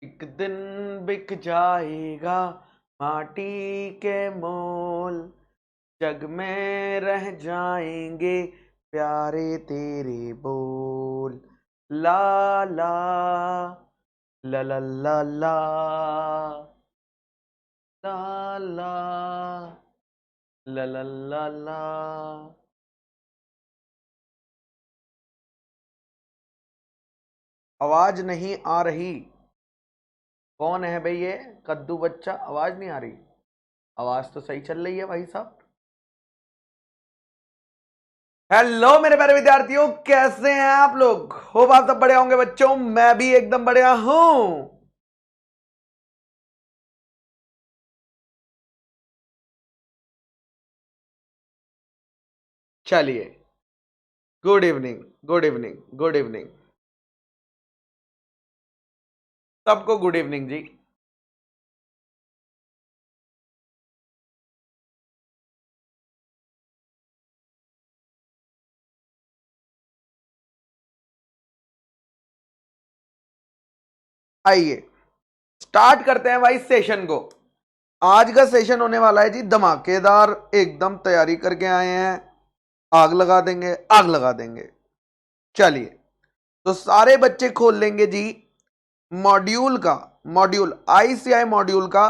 एक दिन बिक जाएगा माटी के मोल, जग में रह जाएंगे प्यारे तेरे बोल। ला ला ला ला ला ला ला ला ला ला ला ला। आवाज नहीं आ रही। कौन है भाई ये कद्दू बच्चा? आवाज नहीं आ रही। आवाज तो सही चल रही है भाई साहब। हेलो मेरे प्यारे विद्यार्थियों, कैसे हैं आप लोग? होप आप सब बढ़िया होंगे बच्चों। मैं भी एकदम बढ़िया हूं। चलिए, good evening, good evening, good evening. सबको गुड इवनिंग जी। आइए स्टार्ट करते हैं भाई सेशन को। आज का सेशन होने वाला है जी धमाकेदार, एकदम तैयारी करके आए हैं। आग लगा देंगे, आग लगा देंगे। चलिए, तो सारे बच्चे खोल लेंगे जी मॉड्यूल आईसीआई मॉड्यूल का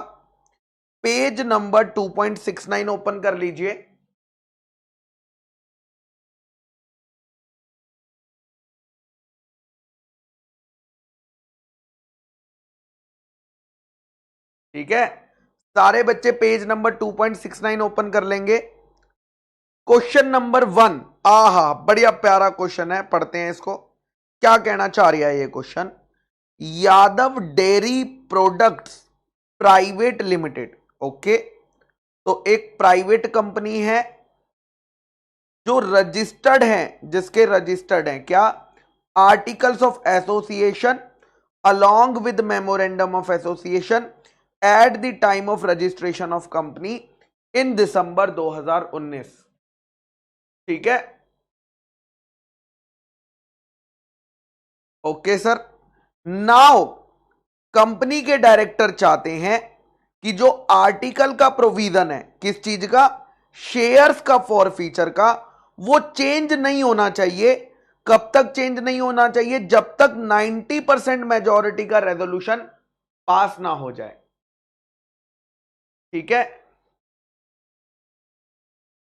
पेज नंबर 2.69 ओपन कर लीजिए। ठीक है, सारे बच्चे पेज नंबर 2.69 ओपन कर लेंगे। क्वेश्चन नंबर 1, आहा बढ़िया प्यारा क्वेश्चन है, पढ़ते हैं इसको। क्या कहना चाह रहा है ये question? Yadav dairy products private limited. Okay, तो एक प्राइवेट कंपनी है जो रजिस्टर्ड है, जिसके रजिस्टर्ड है क्या? Articles of association along with memorandum of association at the time of registration of company in दिसंबर 2019। ठीक है, ओके सर। नाउ कंपनी के डायरेक्टर चाहते हैं कि जो आर्टिकल का प्रोविजन है, किस चीज का? शेयर्स का फॉरफीचर का, वो चेंज नहीं होना चाहिए। कब तक चेंज नहीं होना चाहिए? जब तक 90% मेजॉरिटी का रेजोल्यूशन पास ना हो जाए। ठीक है,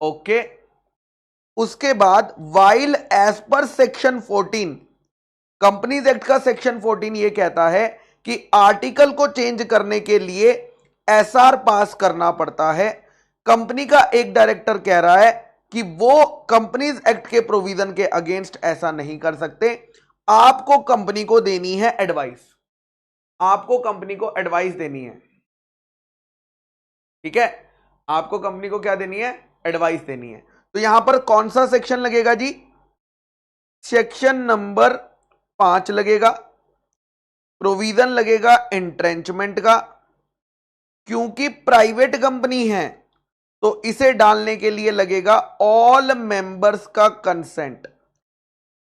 ओके। उसके बाद वाइल एज पर सेक्शन 14, कंपनीज एक्ट का सेक्शन 14 यह कहता है कि आर्टिकल को चेंज करने के लिए एसआर पास करना पड़ता है। कंपनी का एक डायरेक्टर कह रहा है कि वो कंपनीज एक्ट के प्रोविजन के अगेंस्ट ऐसा नहीं कर सकते। आपको कंपनी को देनी है एडवाइस, आपको कंपनी को एडवाइस देनी है। ठीक है, आपको कंपनी को क्या देनी है? एडवाइस देनी है। तो यहां पर कौन सा सेक्शन लगेगा जी? सेक्शन नंबर 5 लगेगा। प्रोविजन लगेगा एंट्रेंचमेंट का। क्योंकि प्राइवेट कंपनी है तो इसे डालने के लिए लगेगा ऑल मेंबर्स का कंसेंट।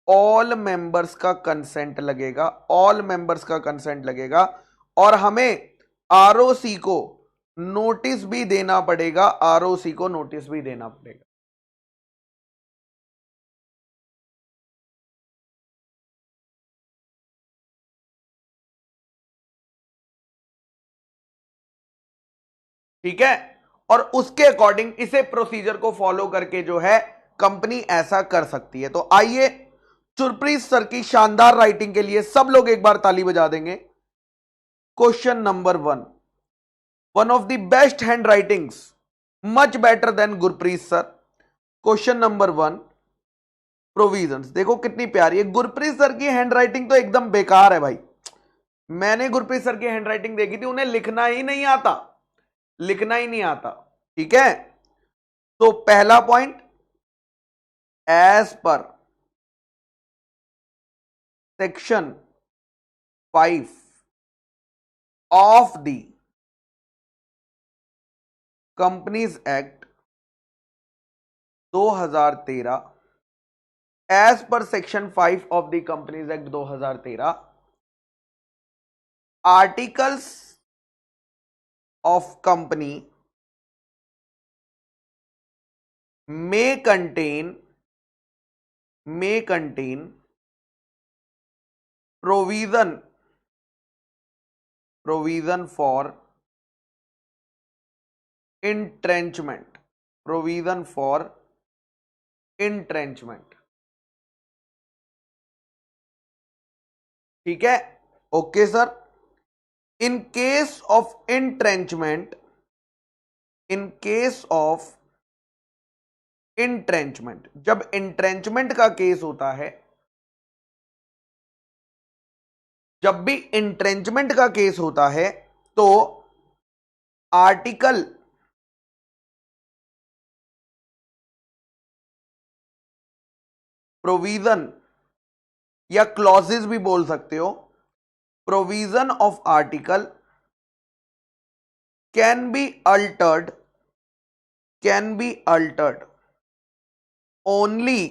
ऑल मेंबर्स का कंसेंट लगेगा, ऑल मेंबर्स का कंसेंट लगेगा। और हमें आरओसी को नोटिस भी देना पड़ेगा, आरओसी को नोटिस भी देना पड़ेगा। ठीक है, और उसके अकॉर्डिंग इसे प्रोसीजर को फॉलो करके जो है कंपनी ऐसा कर सकती है। तो आइए, चुरप्रीत सर की शानदार राइटिंग के लिए सब लोग एक बार ताली बजा देंगे। Question number 1, one of the best hand writings, much better than Gurpreet sir. Question number 1, provisions. देखो कितनी प्यारी है। गुरप्रीत सर की हैंड राइटिंग तो एकदम बेकार है भाई। मैंने गुरप्रीत सर की हैंड राइटिंग देखी थी, उन्हें लिखना ही नहीं आता, लिखना ही नहीं आता। ठीक है, तो पहला पॉइंट, एज पर section 5 of the companies act 2013, as पर section 5 of the companies act 2013, articles of company may contain provision for entrenchment, ठीक है। Okay sir. In case of entrenchment, जब entrenchment का केस होता है, जब भी entrenchment का केस होता है तो आर्टिकल प्रोविजन या क्लॉजेस भी बोल सकते हो, provision of article can be altered only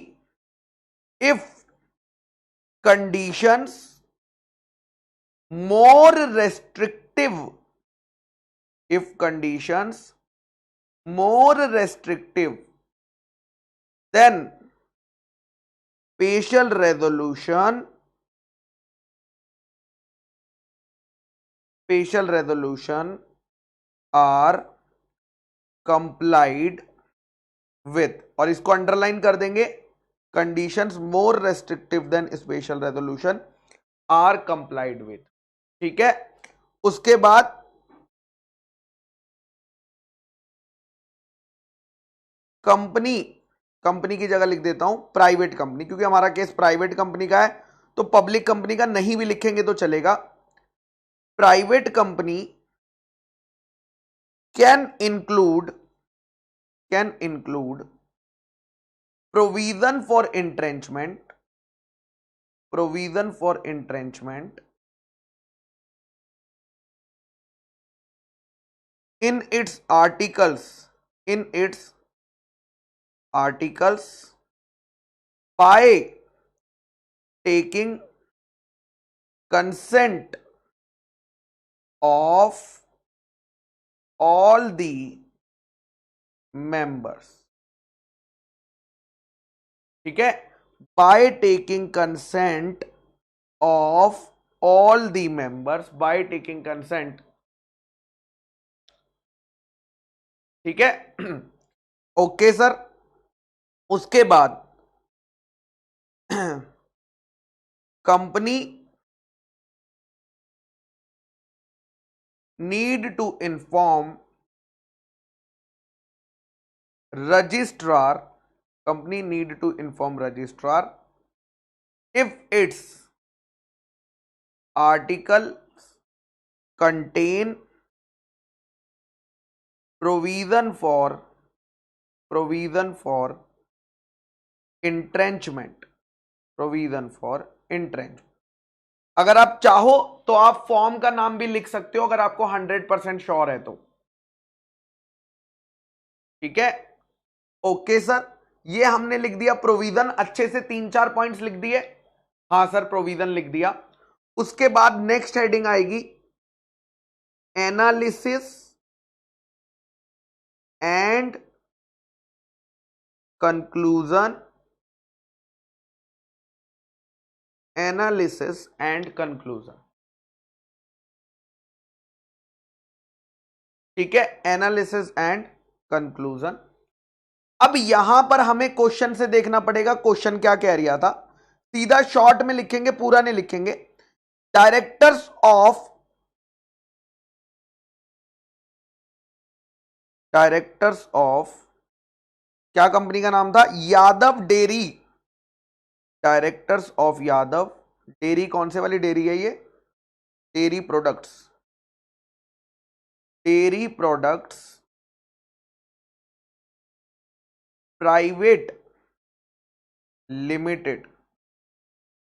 if conditions more restrictive, then spatial resolution are complied with, और इसको अंडरलाइन कर देंगे, conditions more restrictive than special resolution are complied with. ठीक है। उसके बाद कंपनी की जगह लिख देता हूं प्राइवेट कंपनी, क्योंकि हमारा केस प्राइवेट कंपनी का है, तो पब्लिक कंपनी का नहीं भी लिखेंगे तो चलेगा। Private company can include provision for entrenchment in its articles by taking consent of all the members। ठीक है। By taking consent of all the members, by taking consent. ठीक है। Okay sir. उसके बाद company need to inform registrar if its articles contain provision for entrenchment। अगर आप चाहो तो आप फॉर्म का नाम भी लिख सकते हो, अगर आपको 100% श्योर है तो। ठीक है। Okay sir. ये हमने लिख दिया प्रोविजन, अच्छे से 3-4 पॉइंट्स लिख दिए। हाँ सर, प्रोविजन लिख दिया। उसके बाद नेक्स्ट हेडिंग आएगी एनालिसिस एंड कंक्लूजन। ठीक है, एनालिसिस एंड कंक्लूजन। अब यहां पर हमें क्वेश्चन से देखना पड़ेगा, क्वेश्चन क्या कह रहा था। सीधा शॉर्ट में लिखेंगे, पूरा नहीं लिखेंगे। डायरेक्टर्स ऑफ क्या कंपनी का नाम था, Yadav dairy. Directors of Yadav dairy, कौन से वाली डेयरी है ये, dairy products private limited.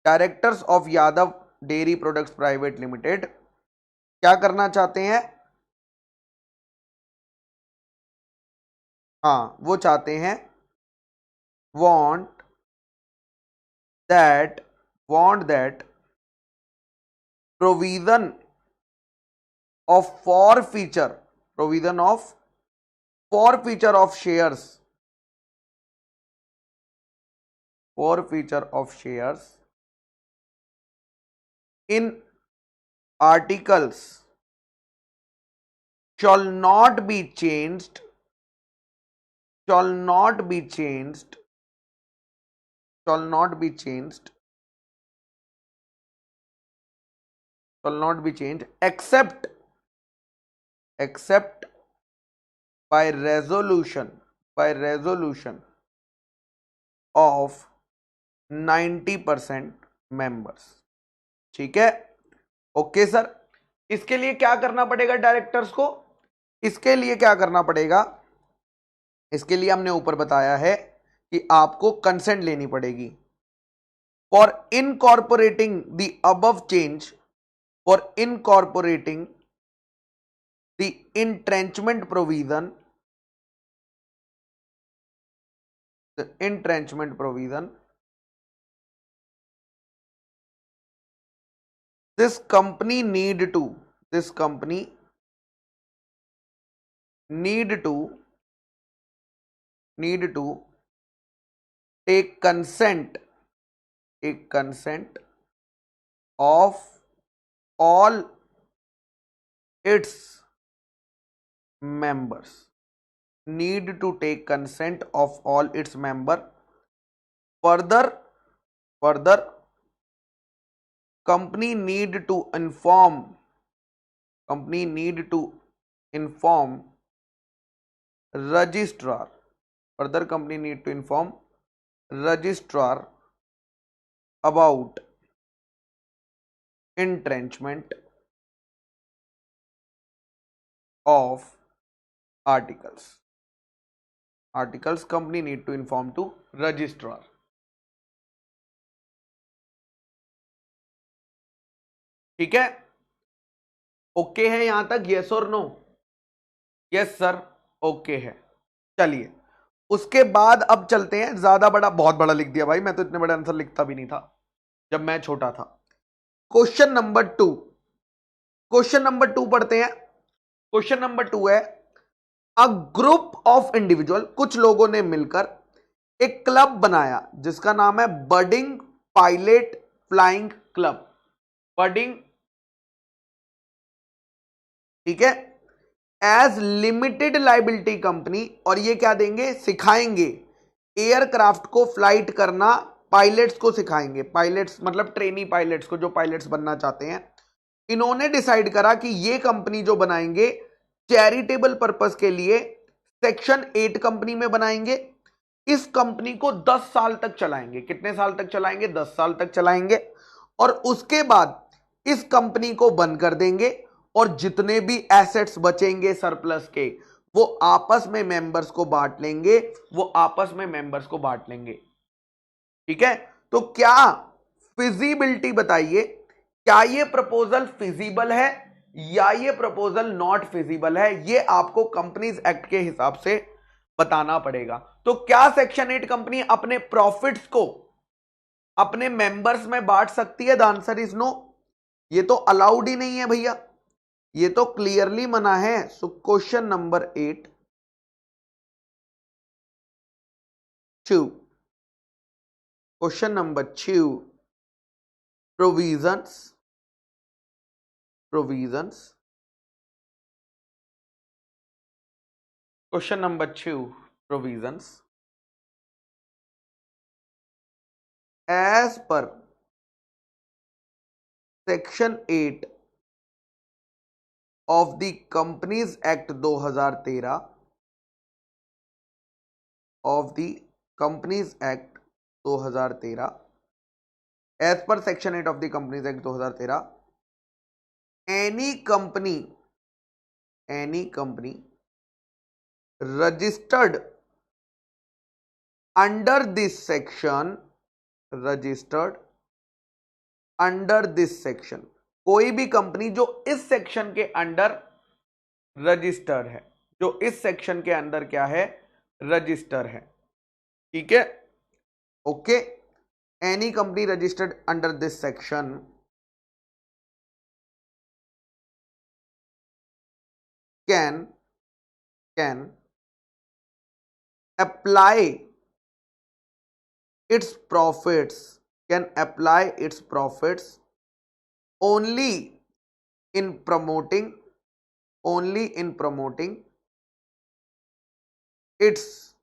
Directors of Yadav dairy products private limited क्या करना चाहते हैं, हाँ वो चाहते हैं want that provision of forfeiture, provision of forfeiture of shares, forfeiture of shares in articles shall not be changed, shall not be changed, shall not be changed, shall not be changed except by resolution, by resolution of 90% members. ठीक है, okay sir. इसके लिए क्या करना पड़ेगा directors को? इसके लिए क्या करना पड़ेगा? इसके लिए हमने ऊपर बताया है कि आपको कंसेंट लेनी पड़ेगी for incorporating the above change, for incorporating the entrenchment provision, the entrenchment provision, this company need to, this company need to take consent, take consent of all its members, need to take consent of all its member. Further company need to inform, company need to inform registrar, further company need to inform registrar about entrenchment of articles, articles company need to inform to registrar। ठीक है, okay है यहां तक? Yes और no? Yes sir, okay है। चलिए उसके बाद अब चलते हैं, ज्यादा बड़ा, बहुत बड़ा लिख दिया भाई, मैं तो इतने बड़े आंसर लिखता भी नहीं था जब मैं छोटा था। क्वेश्चन नंबर 2, क्वेश्चन नंबर 2 पढ़ते हैं। क्वेश्चन नंबर 2 है, अ ग्रुप ऑफ इंडिविजुअल, कुछ लोगों ने मिलकर एक क्लब बनाया जिसका नाम है budding pilot flying club, budding, ठीक है, एज लिमिटेड लाइबिलिटी कंपनी। और ये क्या देंगे? सिखाएंगे एयरक्राफ्ट को फ्लाइट करना, पायलट्स को सिखाएंगे, पायलट्स मतलब ट्रेनी पायलट्स को, जो पायलट्स बनना चाहते हैं। इन्होंने डिसाइड करा कि ये कंपनी जो बनाएंगे चैरिटेबल पर्पस के लिए सेक्शन 8 कंपनी में बनाएंगे। इस कंपनी को 10 साल तक चलाएंगे। कितने साल तक चलाएंगे? 10 साल तक चलाएंगे। और उसके बाद इस कंपनी को बंद कर देंगे और जितने भी एसेट्स बचेंगे सरप्लस के, वो आपस में मेंबर्स को बांट लेंगे, वो आपस में मेंबर्स को बांट लेंगे। ठीक है, तो क्या फिजिबिलिटी बताइए, क्या ये प्रपोजल फिजिबल है या ये प्रपोजल नॉट फिजिबल है? ये आपको कंपनीज एक्ट के हिसाब से बताना पड़ेगा। तो क्या सेक्शन 8 कंपनी अपने प्रॉफिट्स को अपने मेंबर्स में बांट सकती है? द आंसर इज नो, ये तो अलाउड ही नहीं है भैया, ये तो क्लियरली मना है। So question number 8 2, question number 2, provisions, provisions, question number 2, provisions as पर section 8 of the companies act 2013, of the companies act 2013, as पर section 8 of the companies act 2013, any company registered under this section, registered under this section, कोई भी company जो इस section के under registered है, जो इस सेक्शन के अंदर क्या है? रजिस्टर है। ठीक है, okay, any company registered under this section can apply its profits only in promoting its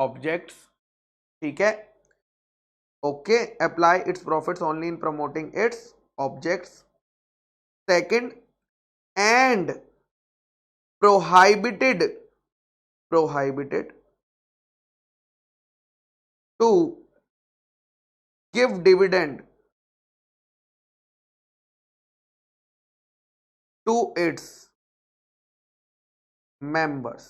objects, ठीक है. Okay, apply it's profits only in promoting its objects. Second, and prohibited to give dividend to its members.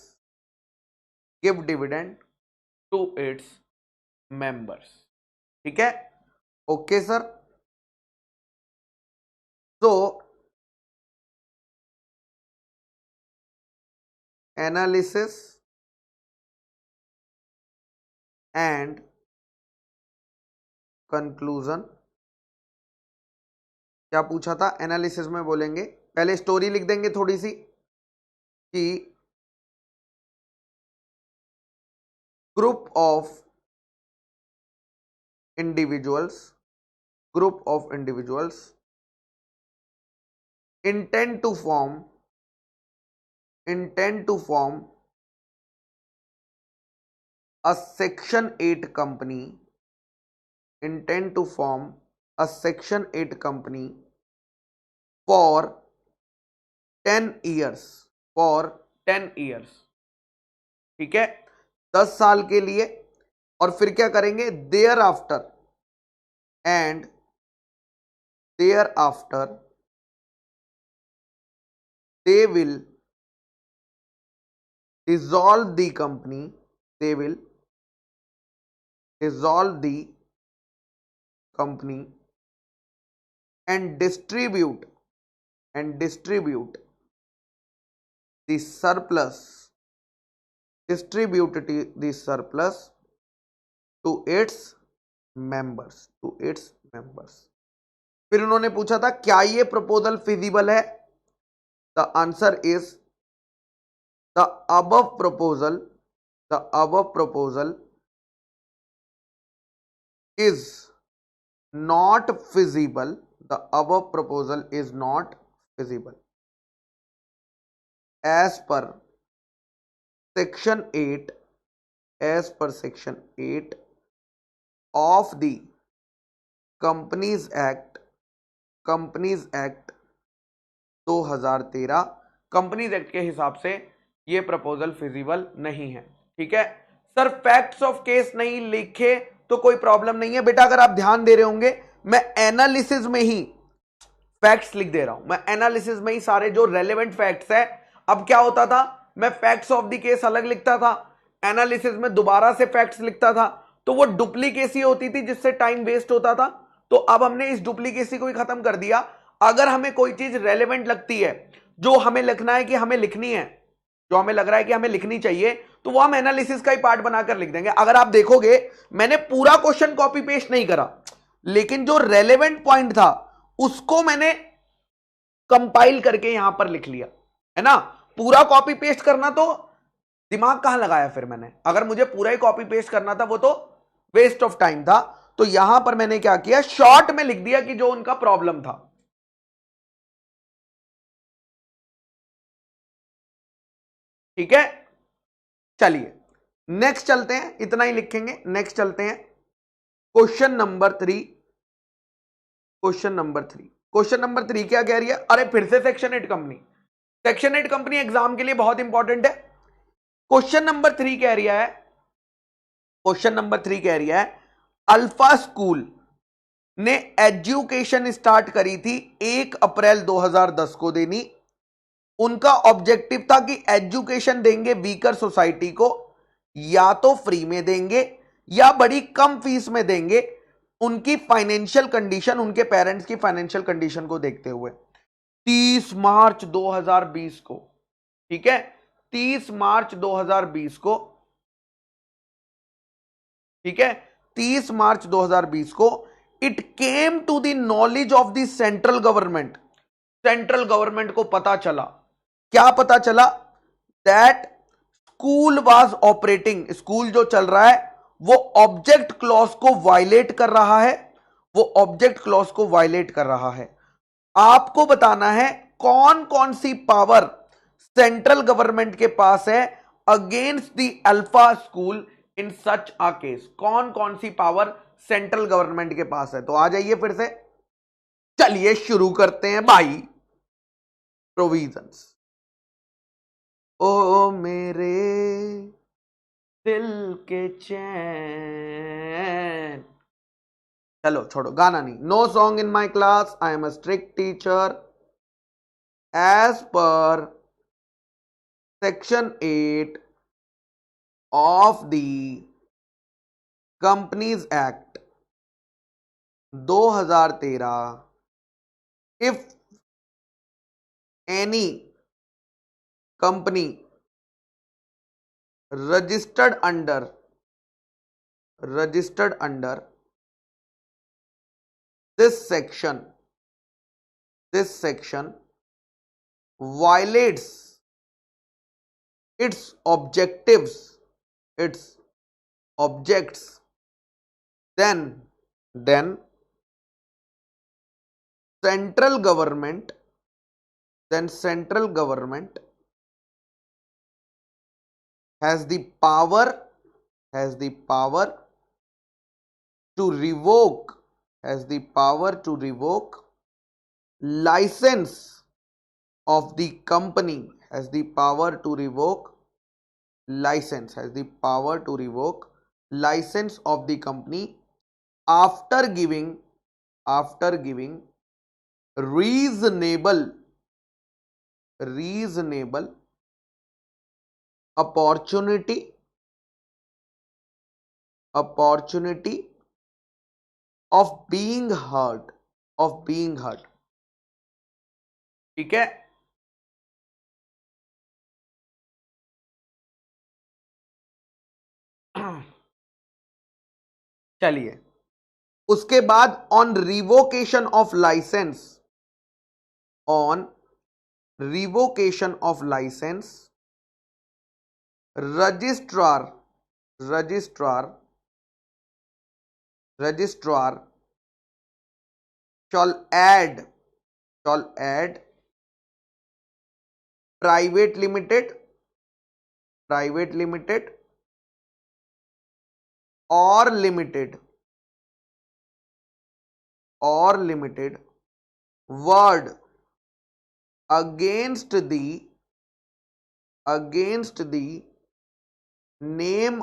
ठीक है. Okay sir. तो analysis and conclusion. क्या पूछा था? Analysis में बोलेंगे, पहले स्टोरी लिख देंगे थोड़ी सी कि group of individuals intend to form a section 8 company for 10 years. ठीक है, 10 साल के लिए. और फिर क्या करेंगे? Thereafter they will dissolve the company and distribute the surplus to its members. फिर उन्होंने पूछा था क्या ये प्रपोजल फिजिबल है? The answer is the above proposal is not feasible. As per section 8 of the Companies Act 2013. Companies act के हिसाब से ये प्रपोजल फिजिबल नहीं है. ठीक है सर. फैक्ट्स ऑफ केस नहीं लिखे तो कोई प्रॉब्लम नहीं है बेटा. अगर आप ध्यान दे रहे होंगे, मैं एनालिसिस में ही फैक्ट्स लिख दे रहा हूं. मैं एनालिसिस में ही सारे जो रेलेवेंट फैक्ट्स है. अब क्या होता था, मैं फैक्ट्स ऑफ द केस अलग लिखता था, एनालिसिस में दोबारा से फैक्ट्स लिखता था, तो वो डुप्लीकेसी होती थी जिससे टाइम वेस्ट होता था. तो अब हमने इस डुप्लीकेसी को ही खत्म कर दिया. अगर हमें कोई चीज रेलेवेंट लगती है, जो हमें लिखना है कि हमें लिखनी है, जो हमें लग रहा है कि हमें लिखनी चाहिए, तो वो हम एनालिसिस का ही पार्ट बनाकर लिख देंगे. अगर आप देखोगे, मैंने पूरा क्वेश्चन कॉपी पेस्ट नहीं करा, लेकिन जो रेलेवेंट पॉइंट था उसको मैंने कंपाइल करके यहां पर लिख लिया, है ना. पूरा कॉपी पेस्ट करना तो दिमाग कहां लगाया फिर मैंने. अगर मुझे पूरा ही कॉपी पेस्ट करना था वो तो वेस्ट ऑफ टाइम था. तो यहां पर मैंने क्या किया, शॉर्ट में लिख दिया कि जो उनका प्रॉब्लम था. ठीक है, चलिए नेक्स्ट चलते हैं. इतना ही लिखेंगे, नेक्स्ट चलते हैं. क्वेश्चन नंबर 3 क्या कह रही है? अरे फिर से section 8 company. Section 8 company exam के लिए बहुत इंपॉर्टेंट है. क्वेश्चन नंबर 3 कह रही है अल्फा स्कूल ने एजुकेशन स्टार्ट करी थी 1 अप्रैल 2010 को देनी. उनका ऑब्जेक्टिव था कि एजुकेशन देंगे वीकर सोसाइटी को, या तो फ्री में देंगे या बड़ी कम फीस में देंगे, उनकी फाइनेंशियल कंडीशन, उनके पेरेंट्स की फाइनेंशियल कंडीशन को देखते हुए. 30 मार्च 2020 को, ठीक है, 30 मार्च 2020 को, ठीक है, 30 मार्च 2020 को it came to the knowledge of the central government. Central government को पता चला, क्या पता चला? That school was operating, school जो चल रहा है वो ऑब्जेक्ट क्लॉज को वायलेट कर रहा है, वो ऑब्जेक्ट क्लॉज को वायलेट कर रहा है। आपको बताना है कौन कौन सी पावर सेंट्रल गवर्नमेंट के पास है against the alpha school in such a case. कौन कौन सी पावर सेंट्रल गवर्नमेंट के पास है? तो आ जाइए फिर से, चलिए शुरू करते हैं भाई। प्रोविजंस। ओ मेरे दिल के चैन, चलो छोड़ो, गाना नहीं। No song in my class, I am a strict teacher as पर section 8 of the companies act 2013, if any company registered under this section violates its objects, then central government has the power to revoke license of the company, has the power to revoke license of the company after giving reasonable opportunity of being heard। ठीक है, चलिए उसके बाद on revocation of license registrar shall add private limited or limited word against the name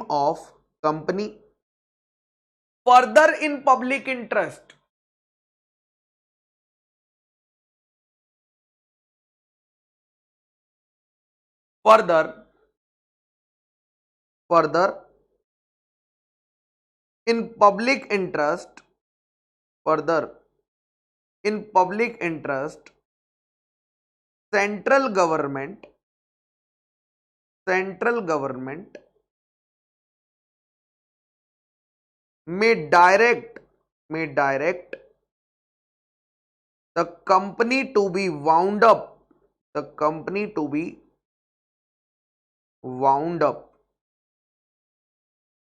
of company further in public interest, further in public interest central government may direct the company to be wound up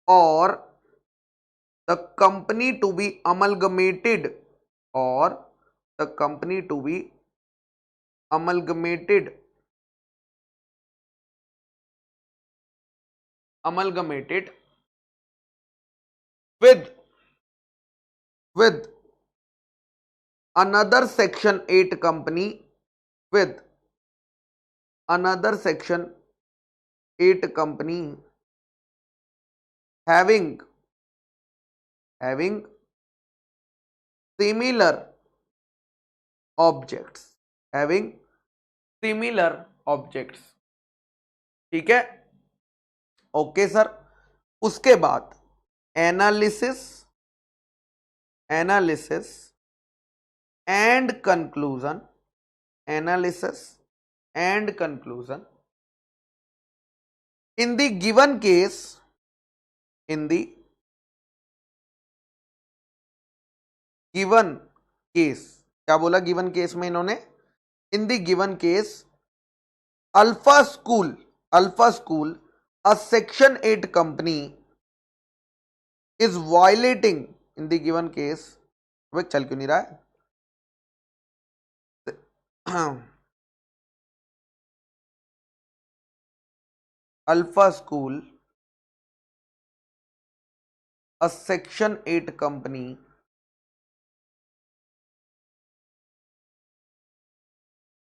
or the company to be amalgamated with another section 8 company having similar objects ठीक है, okay sir. उसके बाद analysis and conclusion in the given case given case, क्या बोला given case में इन्होंने? In the given case Alpha School a section 8 company is violating in the given case, वे चल क्यों नहीं रहा है? Alpha School a section 8 company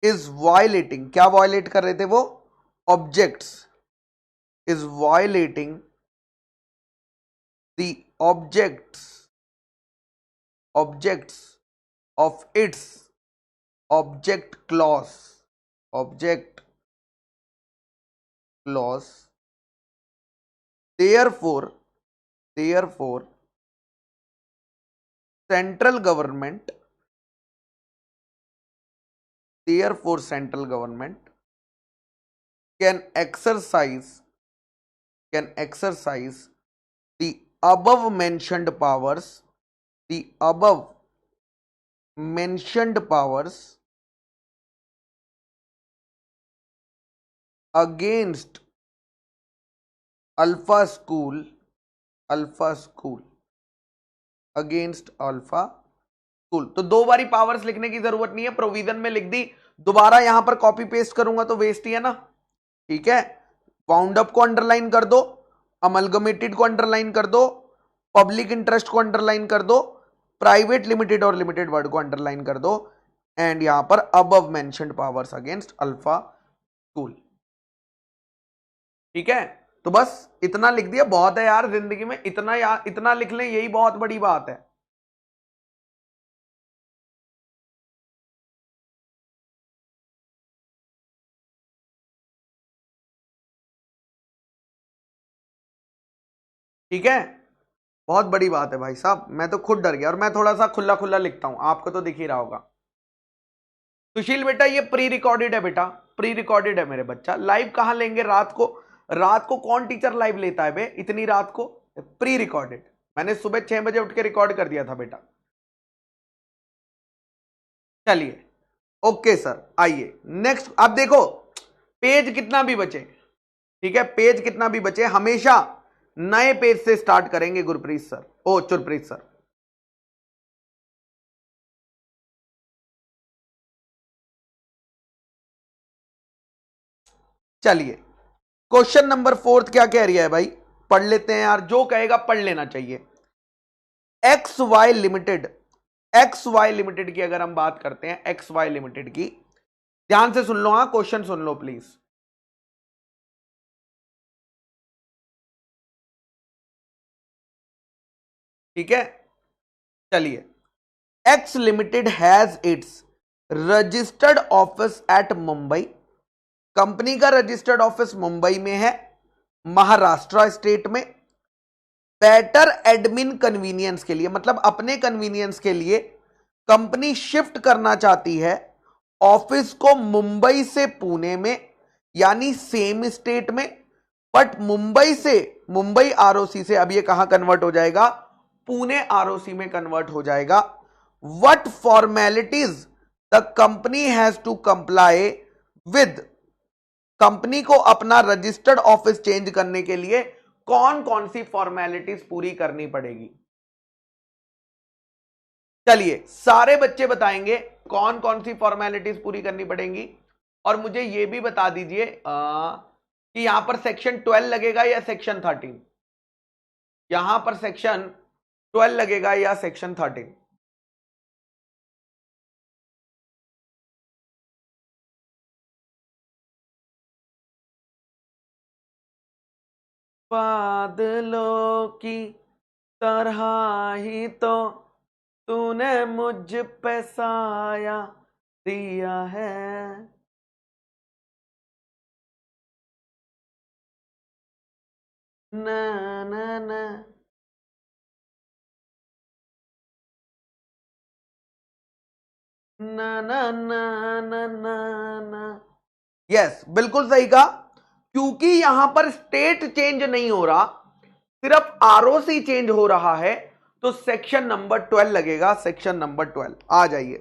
is violating, क्या वायलेट कर रहे थे वो? Objects, is violating the objects of its object clause therefore central government can exercise the above mentioned powers against alpha school against alpha school. तो दो बारी powers लिखने की जरूरत नहीं है, प्रोविजन में लिख दी, दोबारा यहां पर कॉपी पेस्ट करूंगा तो वेस्ट ही है ना, ठीक है। वाउंड अप को अंडरलाइन कर दो, अमलगमेटेड को अंडरलाइन कर दो, पब्लिक इंटरेस्ट को अंडरलाइन कर दो, प्राइवेट लिमिटेड और लिमिटेड वर्ड को अंडरलाइन कर दो, एंड यहां पर above mentioned powers against alpha school, ठीक है। तो बस इतना लिख दिया, बहुत है यार जिंदगी में, इतना लिख लें, यही बहुत बड़ी बात है। ठीक है, बहुत बड़ी बात है भाई साहब, मैं तो खुद डर गया, और मैं थोड़ा सा खुला खुला लिखता हूं, आपको तो दिख ही रहा होगा। सुशील बेटा ये प्री रिकॉर्डेड है, बेटा प्री रिकॉर्डेड है मेरे बच्चा, लाइव कहां लेंगे रात को? रात को कौन टीचर लाइव लेता है बे इतनी रात को? प्री रिकॉर्डेड, मैंने सुबह 6 बजे उठ के रिकॉर्ड कर दिया था बेटा। चलिए ओके सर, आइए नेक्स्ट। आप देखो पेज कितना भी बचे, ठीक है, पेज कितना भी बचे, हमेशा नए पेज से स्टार्ट करेंगे गुरप्रीत सर, ओ चुरप्रीत सर। चलिए क्वेश्चन नंबर 4 क्या कह रही है भाई, पढ़ लेते हैं यार, जो कहेगा पढ़ लेना चाहिए। एक्स वाई लिमिटेड की अगर हम बात करते हैं, एक्स वाई लिमिटेड की, ध्यान से सुन लो, हाँ क्वेश्चन सुन लो प्लीज। ठीक है, चलिए, x limited has its registered office at Mumbai, company का रजिस्टर्ड ऑफिस मुंबई में है, महाराष्ट्र स्टेट में। बेटर एडमिन कन्वीनियंस के लिए, मतलब अपने कन्वीनियंस के लिए कंपनी शिफ्ट करना चाहती है ऑफिस को मुंबई से पुणे में, यानी सेम स्टेट में, बट मुंबई आरओसी से अब ये कहां कन्वर्ट हो जाएगा? पुणे आरओसी में कन्वर्ट हो जाएगा। What formalities the company has to comply with, company को अपना रजिस्टर्ड ऑफिस चेंज करने के लिए कौन कौन सी फॉर्मेलिटीज पूरी करनी पड़ेगी? चलिए सारे बच्चे बताएंगे कौन कौन सी फॉर्मेलिटीज पूरी करनी पड़ेंगी, और मुझे यह भी बता दीजिए कि यहां पर सेक्शन 12 लगेगा या सेक्शन 13, यहां पर सेक्शन 12 लगेगा या सेक्शन 13? बादलों की तरह ही तो तूने मुझ पे साया दिया है, न न न। ना ना ना ना ना ना, यस बिल्कुल सही कहा, क्योंकि यहां पर स्टेट चेंज नहीं हो रहा, सिर्फ आरओसी चेंज हो रहा है, तो सेक्शन नंबर 12 लगेगा, सेक्शन नंबर 12। आ जाइए,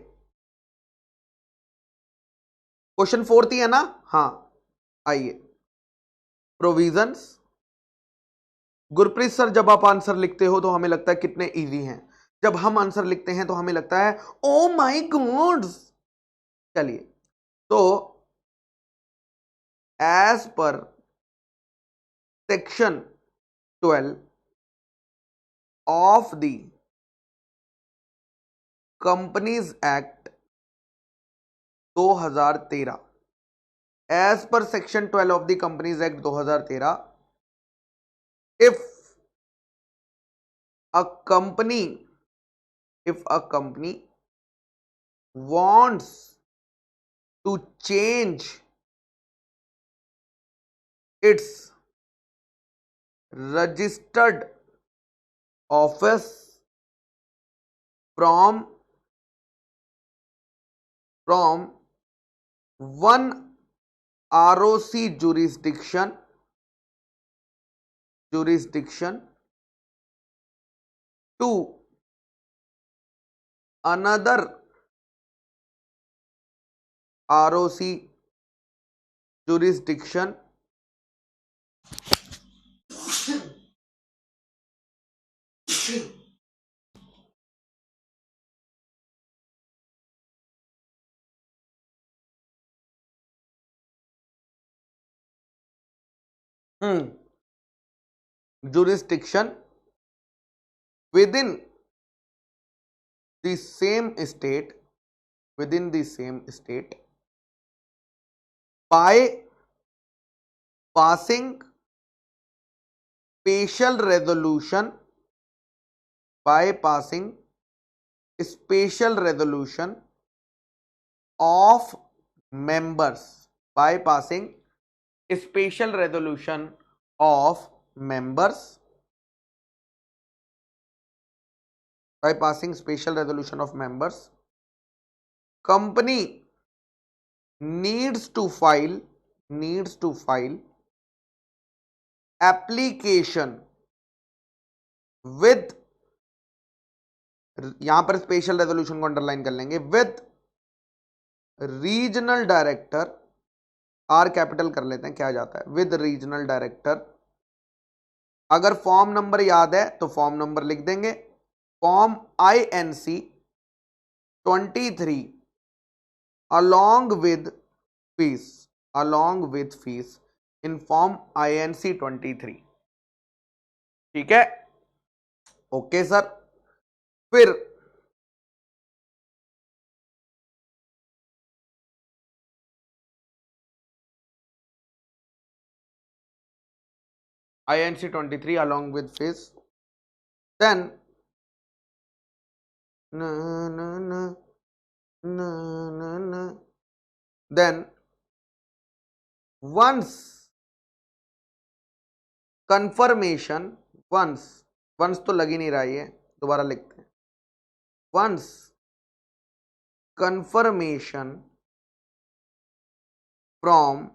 क्वेश्चन 4 ही है ना? हाँ, आइए। प्रोविजंस। गुरप्रीत सर, जब आप आंसर लिखते हो तो हमें लगता है कितने इजी हैं, जब हम आंसर लिखते हैं तो हमें लगता है ओ माय गॉड। चलिए, तो एज पर section 12 of the companies act 2013, as पर section 12 of the companies act 2013, if a company if a company wants to change its registered office from one ROC jurisdiction to another ROC jurisdiction jurisdiction within the same state by passing special resolution of members company needs to file application with, यहां पर special resolution को underline कर लेंगे, with regional director, are capital कर लेते हैं, क्या जाता है, विद रीजनल डायरेक्टर। अगर फॉर्म नंबर याद है तो फॉर्म नंबर लिख देंगे, form INC 23 along with fees in form INC 23। ठीक है, ओके सर। फिर INC 23 along with fees, then then once confirmation, once तो लग ही नहीं रहा, ये दोबारा लिखते हैं, once confirmation from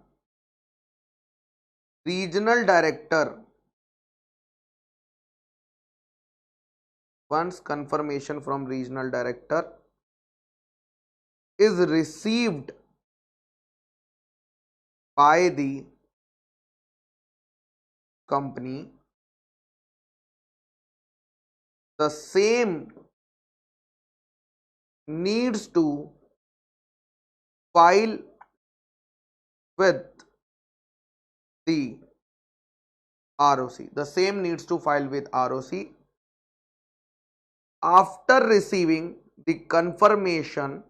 regional director, is received by the company, the same needs to file with the ROC. The same needs to file with ROC after receiving the confirmation,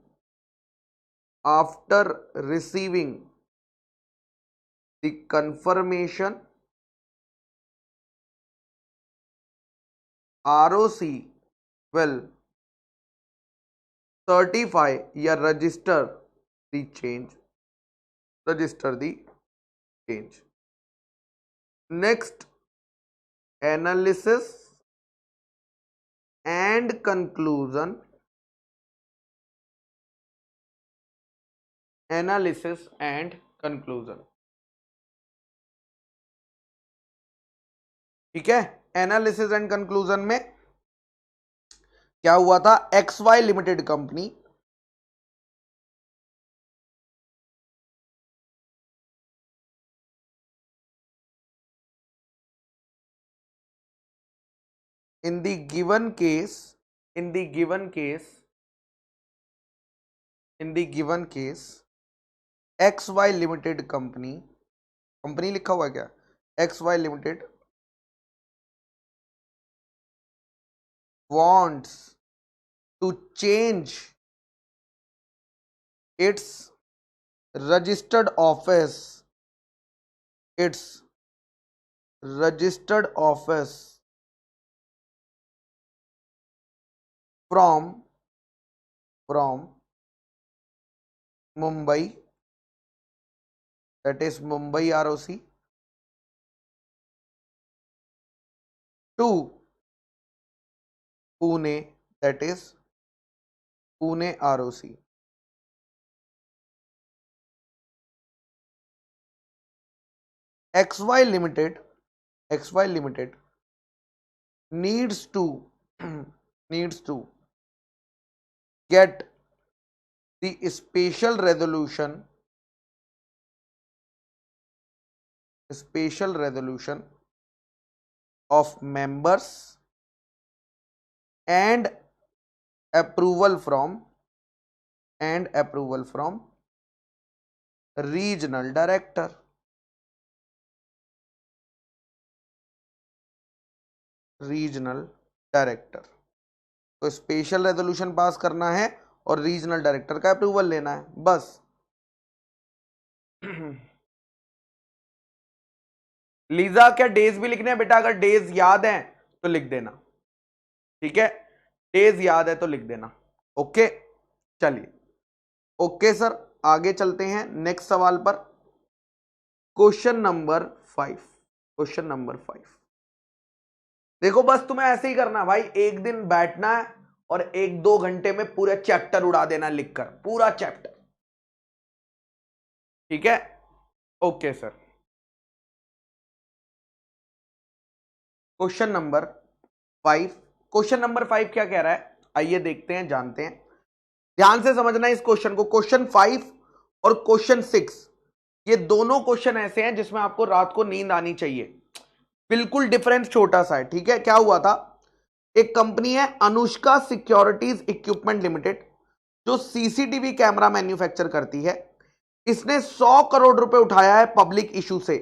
ROC will certify या register the change. Next, analysis and conclusion. ठीक है, analysis and conclusion में क्या हुआ था? X Y limited company in the given case in the given case in the given case X Y limited company, company लिखा हुआ है क्या? X Y limited wants to change its registered office its registered office from Mumbai, that is Mumbai ROC, to Pune, that is Pune ROC. XY Limited needs to needs to get the spatial resolution of members and approval from regional director. तो special resolution pass करना है और regional director का approval लेना है, बस। Lisa, क्या days भी लिखने हैं बेटा? अगर डेज याद है तो लिख देना, ठीक है? डेज याद है तो लिख देना, ओके? चलिए, ओके सर, आगे चलते हैं नेक्स्ट सवाल पर। Question number 5। देखो, बस तुम्हें ऐसे ही करना भाई, एक दिन बैठना है और 1-2 घंटे में पूरा चैप्टर उड़ा देना लिखकर, पूरा चैप्टर, ठीक है? Okay sir. क्वेश्चन नंबर 5 क्या कह रहा है, आइए देखते हैं, जानते हैं। ध्यान से समझना इस क्वेश्चन को। क्वेश्चन 5 और क्वेश्चन 6, ये दोनों क्वेश्चन ऐसे हैं जिसमें आपको रात को नींद आनी चाहिए। बिल्कुल डिफरेंस छोटा सा है, ठीक है? क्या हुआ था, एक कंपनी है अनुष्का सिक्योरिटीज इक्विपमेंट लिमिटेड, जो सीसीटीवी कैमरा मैन्युफैक्चर करती है। इसने 100 करोड़ रुपए उठाया है पब्लिक इशू से,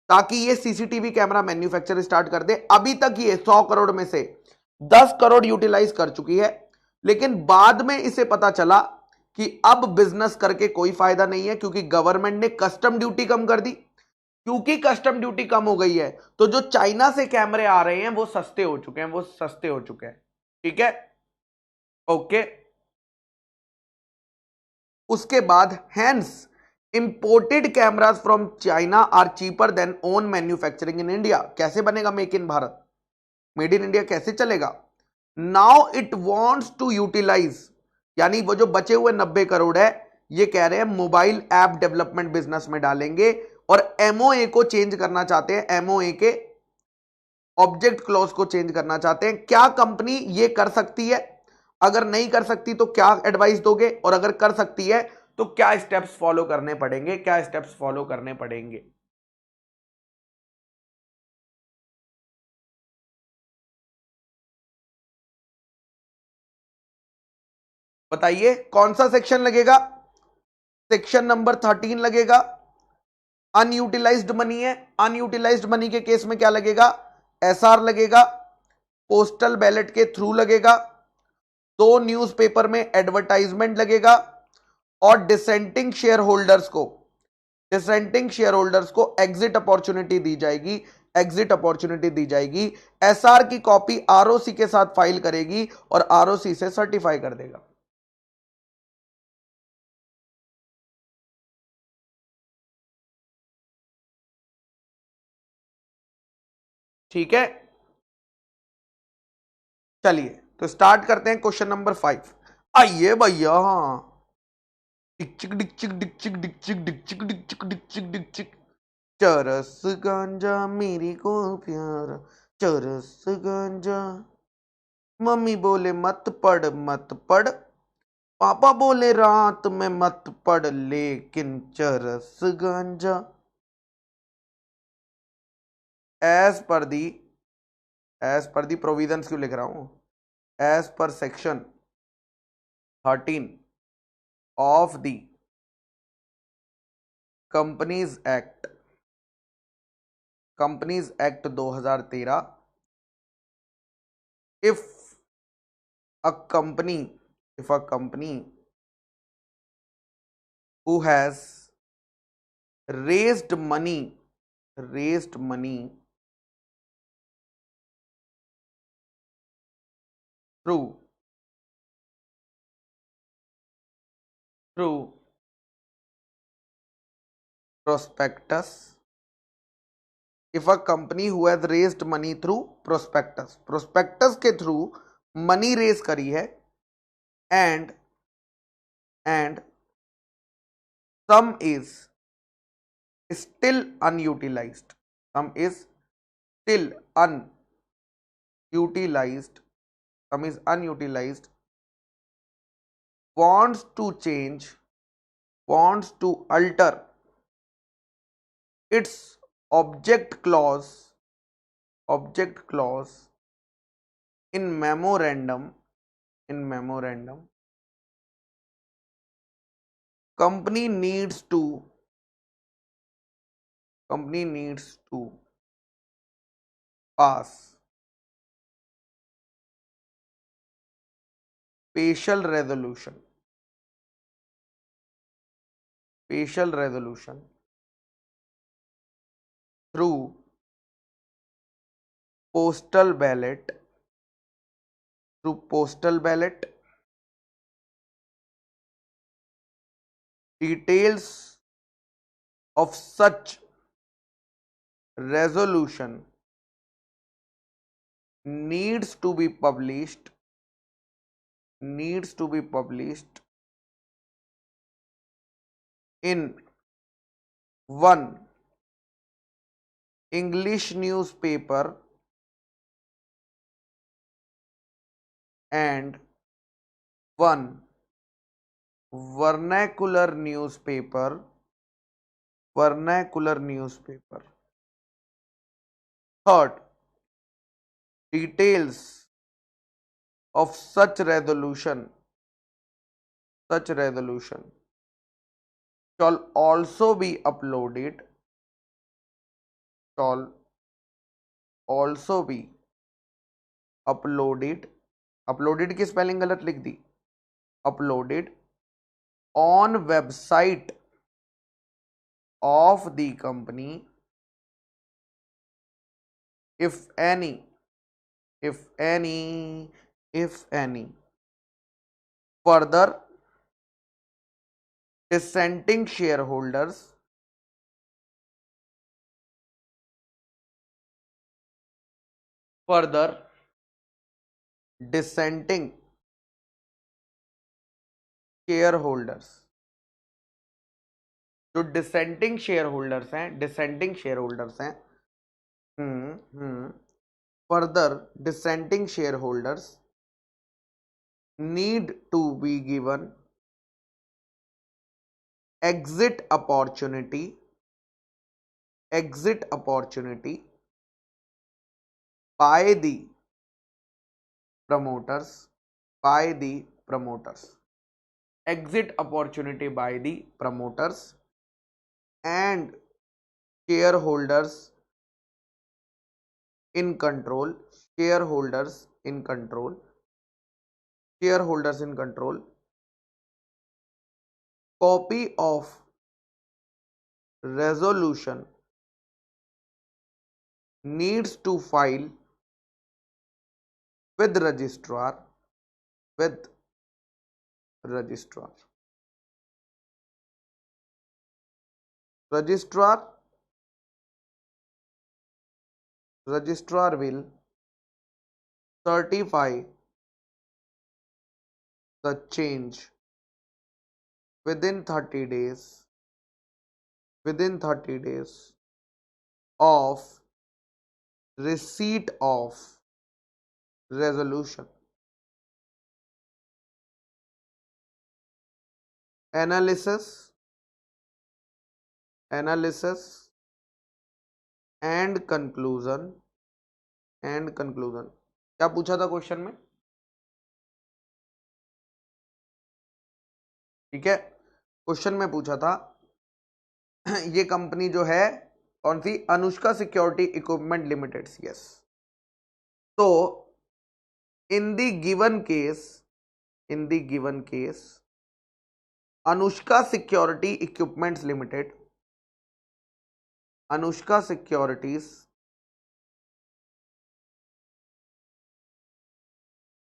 ताकि ये सीसीटीवी कैमरा मैन्युफैक्चर स्टार्ट कर दे। अभी तक ये 100 करोड़ में से 10 करोड़ यूटिलाइज कर चुकी है, लेकिन बाद में इसे पता चला कि अब बिजनेस करके कोई फायदा नहीं है, क्योंकि गवर्नमेंट ने कस्टम ड्यूटी कम कर दी। क्योंकि कस्टम ड्यूटी कम हो गई है, तो जो चाइना से कैमरे आ रहे हैं वो सस्ते हो चुके हैं, ठीक है? ओके। उसके बाद hence imported cameras from China are cheaper than own manufacturing in India. कैसे बनेगा make in Bharat, made in India कैसे चलेगा? Now it wants to utilise, यानी वो जो बचे हुए 90 करोड़ है, ये कह रहे हैं मोबाइल ऐप डेवलपमेंट बिजनेस में डालेंगे, और एमओए को चेंज करना चाहते हैं, एमओए के ऑब्जेक्ट क्लॉज को चेंज करना चाहते हैं। क्या कंपनी ये कर सकती है? अगर नहीं कर सकती तो क्या एडवाइस दोगे? और अगर कर सकती है तो क्या स्टेप्स फॉलो करने पड़ेंगे? बताइए, कौन सा सेक्शन लगेगा? सेक्शन नंबर 13 लगेगा। अनयूटिलाइज्ड मनी है, अनयूटिलाइज्ड मनी के केस में क्या लगेगा? एसआर लगेगा, पोस्टल बैलेट के थ्रू लगेगा, 2 न्यूज़पेपर में एडवर्टाइजमेंट लगेगा, और डिसेंटिंग शेयर होल्डर्स को एग्जिट अपॉर्चुनिटी दी जाएगी। एसआर की कॉपी आरओसी के साथ फाइल करेगी और आरओसी से सर्टिफाई कर देगा। ठीक है, चलिए तो स्टार्ट करते हैं क्वेश्चन नंबर 5। आइए भैया। डिक्चिक डिक्चिक डिक्चिक डिक्चिक डिक्चिक डिक्चिक डिक्चिक डिक्चिक, चरस गांजा मेरी को प्यारा, चरस गांजा। मम्मी बोले मत पढ़ मत पढ़, पापा बोले रात में मत पढ़, लेकिन चरस गांजा। एज पर दी प्रोविजंस क्यों लिख रहा हूं, एज पर section 13 of the companies act, companies act 2013, if a company if a company who has raised money through through prospectus, if a company who has raised money through prospectus के through money raise करी है, and sum is still unutilized, sum is still unutilized, sum is unutilized, wants to alter its object clause in memorandum, company needs to pass special resolution through postal ballot, details of such resolution needs to be published in one English newspaper and one vernacular newspaper. Third, details of such resolution shall also be uploaded uploaded की spelling गलत लिख दी, uploaded on website of the company if any further dissenting shareholders जो dissenting share holders हैं further dissenting share holders need to be given exit opportunity by the promoters exit opportunity by the promoters and shareholders in control copy of resolution needs to file with registrar will certify the change within 30 days of receipt of resolution. Analysis and conclusion क्या पूछा था question में? ठीक है, question में पूछा था ये कंपनी जो है कौन सी? Anushka security equipment limited. Yes. तो in the given case Anushka security equipments limited, Anushka securities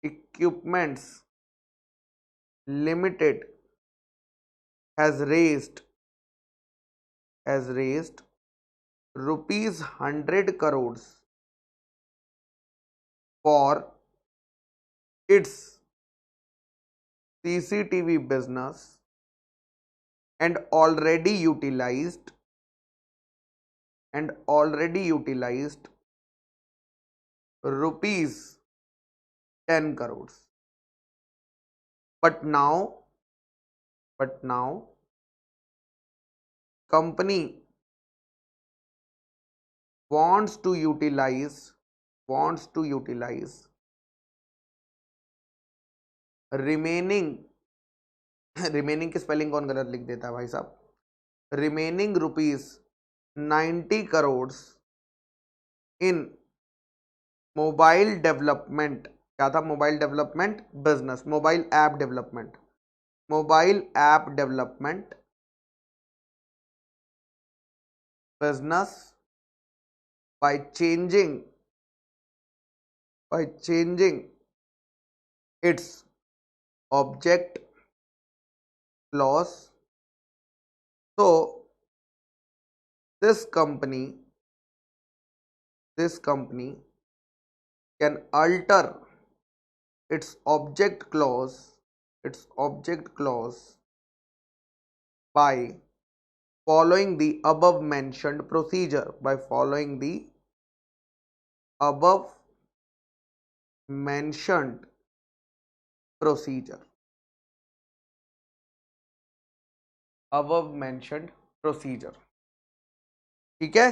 equipments limited has raised rupees 100 crores for its CCTV business and already utilized rupees 10 crores. But now company wants to utilize remaining की spelling कौन गलत लिख देता है भाई साहब? Remaining rupees 90 crore इन mobile development. क्या था? Mobile development business, mobile app development business by changing its object clause. So this company can alter its object clause by following the above mentioned procedure. ठीक है।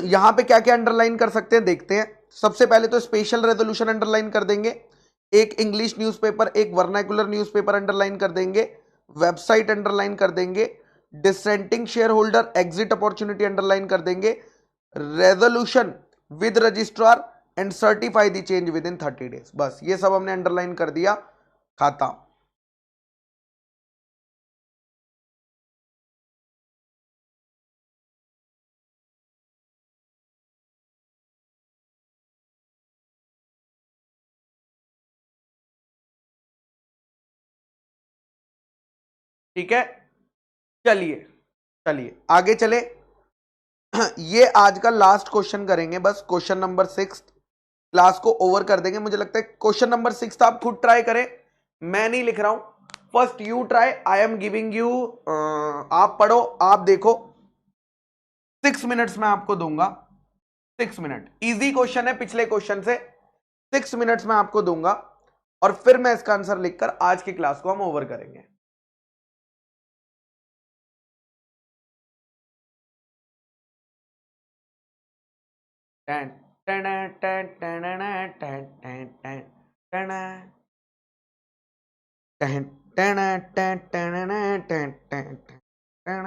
यहां पे क्या क्या अंडरलाइन कर सकते हैं देखते हैं। सबसे पहले तो स्पेशल रेजोल्यूशन अंडरलाइन कर देंगे, एक इंग्लिश न्यूज़पेपर, एक वर्नाकुलर न्यूज़पेपर अंडरलाइन कर देंगे, वेबसाइट अंडरलाइन कर देंगे, dissenting share holder exit opportunity underline कर देंगे, resolution with registrar and certify the change with in 30 days. बस ये सब हमने अंडरलाइन कर दिया, खाता। ठीक है, चलिए आगे चले। ये आज का लास्ट क्वेश्चन करेंगे, बस क्वेश्चन नंबर 6, क्लास को ओवर कर देंगे। मुझे लगता है क्वेश्चन नंबर 6 आप खुद ट्राई करें, मैं नहीं लिख रहा हूं। First you try, I am giving you, आप पढ़ो, आप देखो। 6 मिनट्स में आपको दूंगा, 6 मिनट। इजी क्वेश्चन है पिछले क्वेश्चन से, 6 मिनट्स में आपको दूंगा और फिर मैं इसका आंसर लिखकर आज की क्लास को हम ओवर करेंगे। टन टन टन टन टन टन टन टन टन।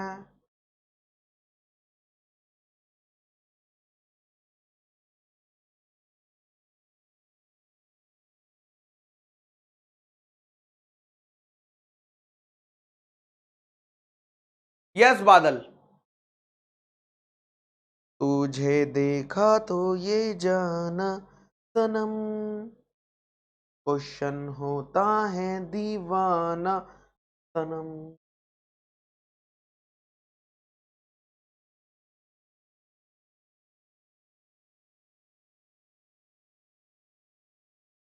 यस बादल। तुझे देखा तो ये जाना सनम, क्वेश्चन होता है दीवाना सनम।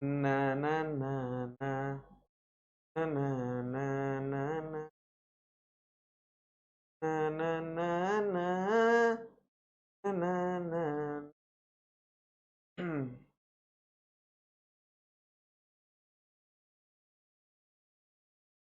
ना ना ना ना ना ना ना ना ना ना ना ना ना ना।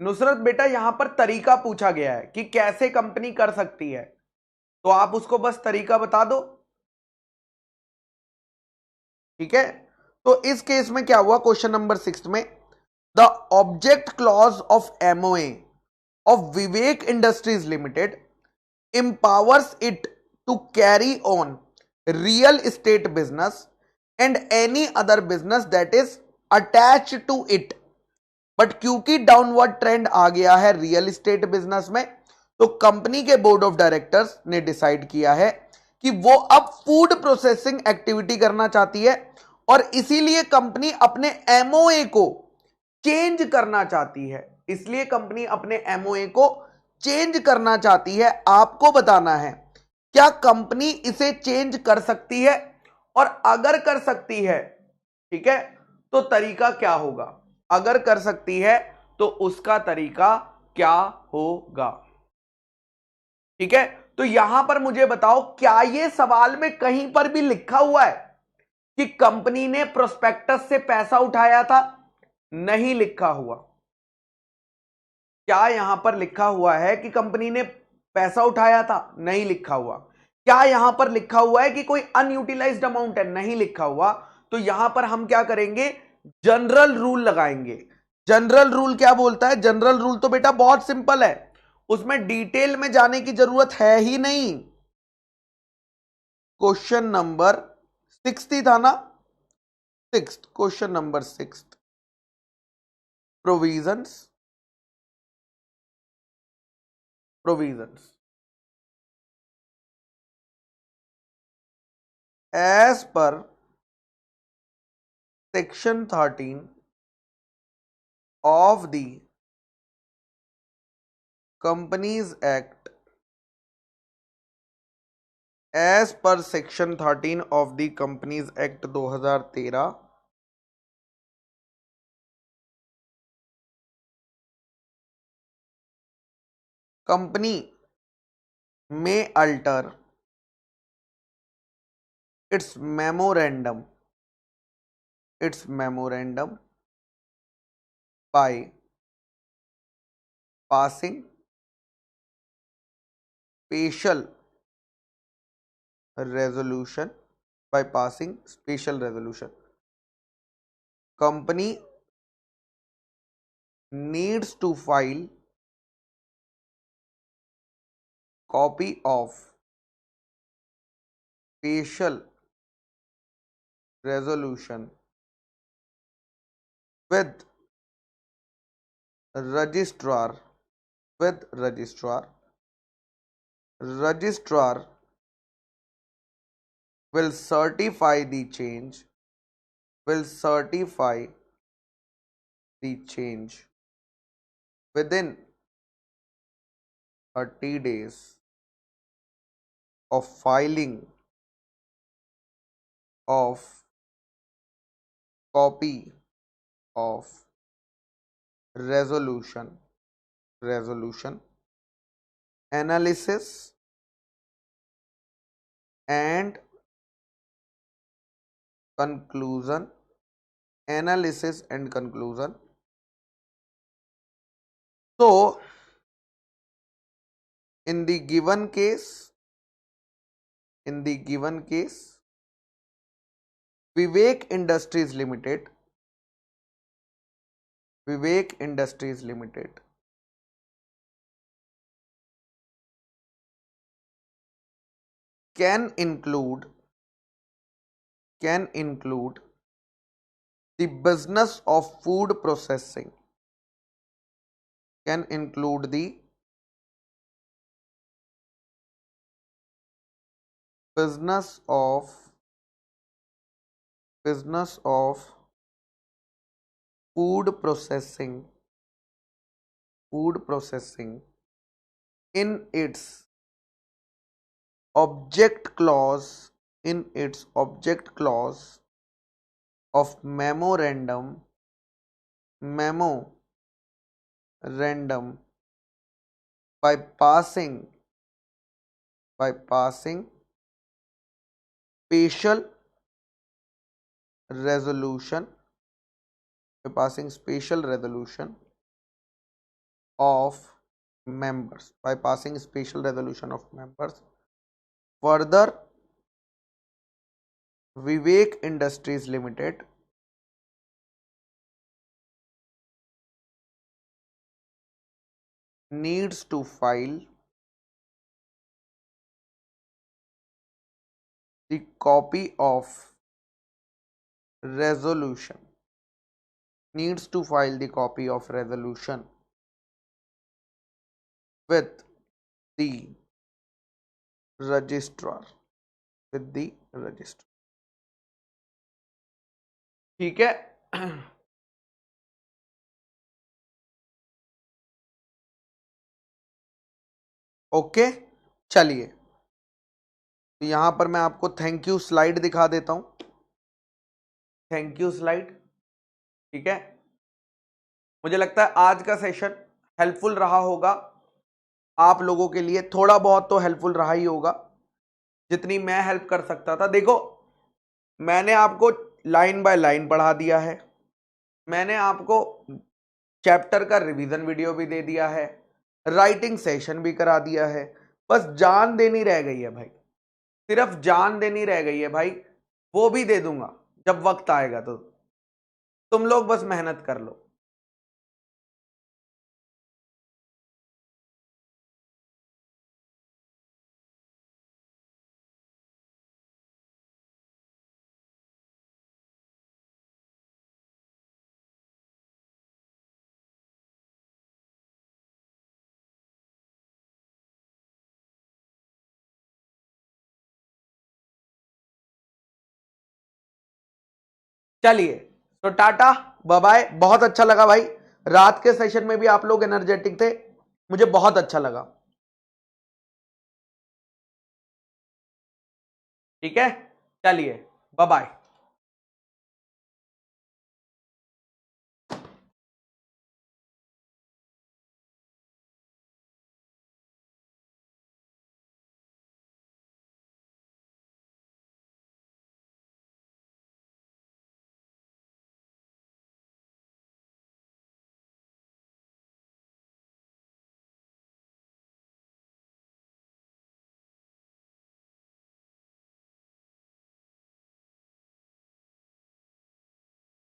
नुसरत बेटा यहां पर तरीका पूछा गया है कि कैसे कंपनी कर सकती है, तो आप उसको बस तरीका बता दो। ठीक है, तो इस केस में क्या हुआ, क्वेश्चन नंबर 6 में the object clause of MOA of Vivek industries limited empowers it to carry on real estate business and any other business that is attached to it, but क्योंकि डाउनवर्ड ट्रेंड आ गया है real estate business में, तो company के board of directors ने decide किया है कि वो अब फूड प्रोसेसिंग एक्टिविटी करना चाहती है और इसीलिए कंपनी अपने एमओए को चेंज करना चाहती है। इसलिए कंपनी अपने एमओए को चेंज करना चाहती है। आपको बताना है क्या कंपनी इसे चेंज कर सकती है, और अगर कर सकती है, ठीक है, तो तरीका क्या होगा। अगर कर सकती है तो उसका तरीका क्या होगा। ठीक है, तो यहां पर मुझे बताओ क्या यह सवाल में कहीं पर भी लिखा हुआ है कि कंपनी ने प्रोस्पेक्टस से पैसा उठाया था। नहीं लिखा हुआ। क्या यहां पर लिखा हुआ है कि कंपनी ने पैसा उठाया था। नहीं लिखा हुआ। क्या यहां पर लिखा हुआ है कि कोई अनयूटिलाइज्ड अमाउंट है। नहीं लिखा हुआ। तो यहां पर हम क्या करेंगे, जनरल रूल लगाएंगे। जनरल रूल क्या बोलता है, जनरल रूल तो बेटा बहुत सिंपल है, उसमें डिटेल में जाने की जरूरत है ही नहीं। क्वेश्चन नंबर 6 ही था ना, 6, question number 6, provisions, provisions as पर section 13 of the Companies Act, as per section 13 of the Companies Act 2013, company may alter its memorandum by passing special resolution. Company needs to file copy of special resolution with registrar. Registrar will certify the change within 30 days of filing of copy of resolution, analysis and conclusion. So in the given case, Vivek Industries Limited can include the business of food processing, business of food processing in its object clause of memorandum by passing special resolution bypassing special resolution of members. Further, Vivek Industries Limited needs to file the copy of resolution with the registrar. ठीक है। Okay, चलिए तो यहां पर मैं आपको thank you slide दिखा देता हूं। थैंक यू स्लाइड, ठीक है। मुझे लगता है आज का सेशन हेल्पफुल रहा होगा आप लोगों के लिए, थोड़ा बहुत तो हेल्पफुल रहा ही होगा, जितनी मैं हेल्प कर सकता था। देखो, मैंने आपको लाइन बाय लाइन पढ़ा दिया है, मैंने आपको चैप्टर का रिवीजन वीडियो भी दे दिया है, राइटिंग सेशन भी करा दिया है। बस जान देनी रह गई है भाई, सिर्फ जान देनी रह गई है भाई। वो भी दे दूंगा जब वक्त आएगा, तो तुम लोग बस मेहनत कर लो। चलिए तो टाटा बाय बाय। बहुत अच्छा लगा भाई, रात के सेशन में भी आप लोग एनर्जेटिक थे, मुझे बहुत अच्छा लगा। ठीक है, चलिए बाय बाय।